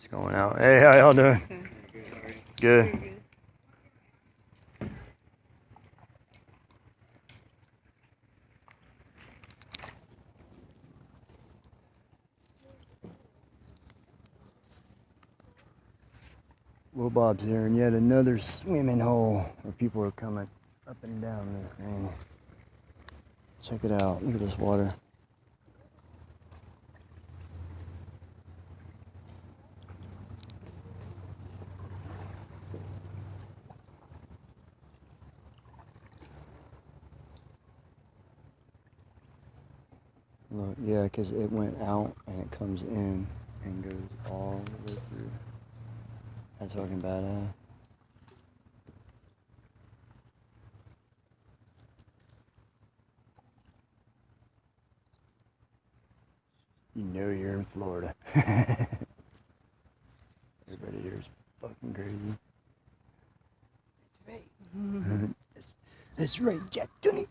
It's going out. Hey, how y'all doing? Good. Will Bob's here, and yet another swimming hole where people are coming up and down this thing. Check it out. Look at this water. Look, yeah, because it went out and it comes in and goes all the way through. That's fucking badass. You know you're in Florida. Everybody here is fucking crazy. That's right. That's right, Jack Tunney.